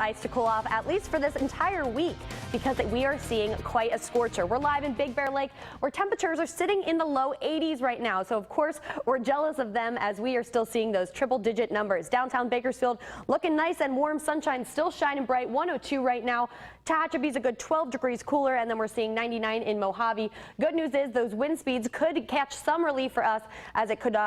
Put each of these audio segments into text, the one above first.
nice to cool off, at least for this entire week, because we are seeing quite a scorcher. We're live in Big Bear Lake, where temperatures are sitting in the low 80s right now. So, of course, we're jealous of them as we are still seeing those triple-digit numbers. Downtown Bakersfield looking nice and warm. Sunshine still shining bright. 102 right now. Tehachapi's a good 12 degrees cooler, and then we're seeing 99 in Mojave. Good news is those wind speeds could catch some relief for us, as it could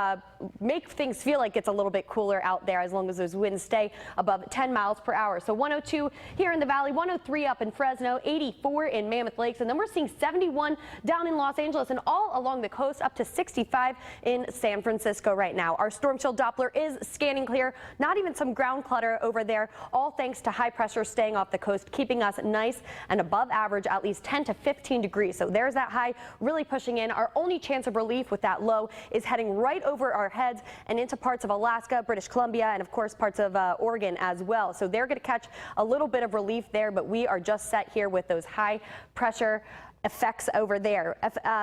make things feel like it's a little bit cooler out there as long as those winds stay above 10 miles per hour. So 102 here in the valley, 103 up in Fresno, 84 in Mammoth Lakes, and then we're seeing 71 down in Los Angeles and all along the coast, up to 65 in San Francisco right now. Our storm shield Doppler is scanning clear, not even some ground clutter over there, all thanks to high pressure staying off the coast, keeping us nice and above average, at least 10 to 15 degrees. So there's that high really pushing in. Our only chance of relief with that low is heading right over our heads and into parts of Alaska, British Columbia, and of course parts of Oregon as well. So they're going to catch a little bit of relief there, but we are just set here with those high pressure effects over there.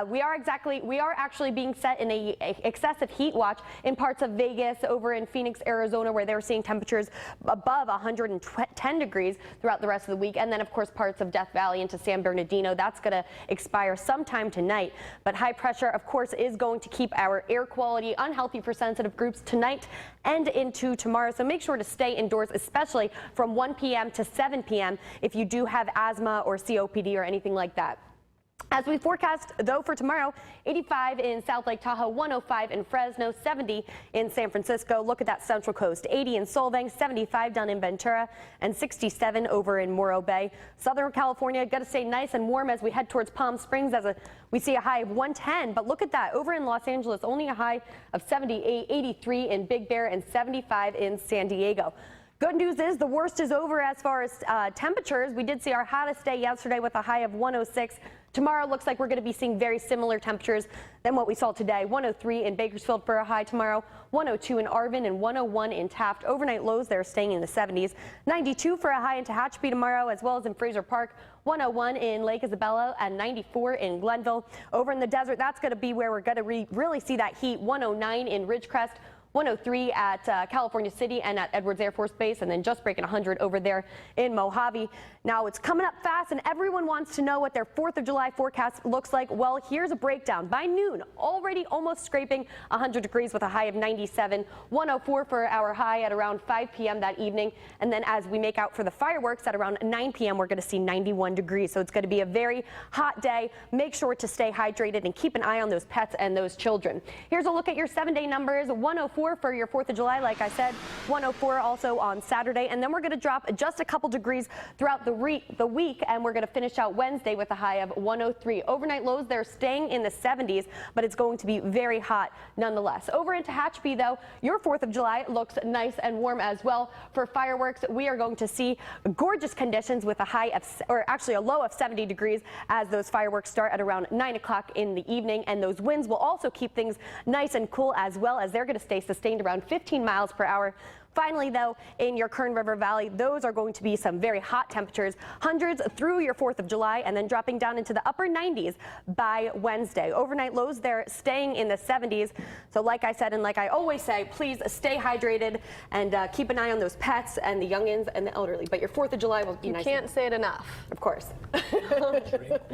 We are actually being set in a excessive heat watch in parts of Vegas, over in Phoenix, Arizona, where they're seeing temperatures above 110 degrees throughout the rest of the week. And then, of course, parts of Death Valley into San Bernardino. That's going to expire sometime tonight. But high pressure, of course, is going to keep our air quality unhealthy for sensitive groups tonight and into tomorrow. So make sure to stay indoors, especially from 1 p.m. to 7 p.m. if you do have asthma or COPD or anything like that. As we forecast, though, for tomorrow, 85 in South Lake Tahoe, 105 in Fresno, 70 in San Francisco. Look at that Central Coast, 80 in Solvang, 75 down in Ventura, and 67 over in Morro Bay. Southern California, got to stay nice and warm as we head towards Palm Springs, we see a high of 110. But look at that, over in Los Angeles, only a high of 78, 83 in Big Bear, and 75 in San Diego. Good news is the worst is over as far as temperatures. We did see our hottest day yesterday with a high of 106. Tomorrow looks like we're going to be seeing very similar temperatures than what we saw today. 103 in Bakersfield for a high tomorrow, 102 in Arvin, and 101 in Taft. Overnight lows there staying in the 70s. 92 for a high in Tehachapi tomorrow, as well as in Fraser Park. 101 in Lake Isabella and 94 in Glenville. Over in the desert, that's going to be where we're going to really see that heat. 109 in Ridgecrest. 103 at California City and at Edwards Air Force Base, and then just breaking 100 over there in Mojave. Now it's coming up fast, and everyone wants to know what their 4th of July forecast looks like. Well, here's a breakdown. By noon, already almost scraping 100 degrees with a high of 97, 104 for our high at around 5 p.m. that evening. And then as we make out for the fireworks at around 9 p.m., we're going to see 91 degrees. So it's going to be a very hot day. Make sure to stay hydrated and keep an eye on those pets and those children. Here's a look at your 7-day numbers. 104 for your 4th of July, like I said, 104 also on Saturday, and then we're going to drop just a couple degrees throughout the week, and we're going to finish out Wednesday with a high of 103. Overnight lows, they're staying in the 70s, but it's going to be very hot nonetheless. Over in Tehachapi, though, your 4th of July looks nice and warm as well. For fireworks, we are going to see gorgeous conditions with a high of, or actually a low of 70 degrees as those fireworks start at around 9 o'clock in the evening, and those winds will also keep things nice and cool as well, as they're going to stay sustained around 15 miles per hour. Finally, though, in your Kern River Valley, those are going to be some very hot temperatures, hundreds through your 4th of July, and then dropping down into the upper 90s by Wednesday. Overnight lows, they're staying in the 70s. So like I said, and like I always say, please stay hydrated and keep an eye on those pets and the youngins and the elderly. But your 4th of July will be nice. You can't say it enough. Of course.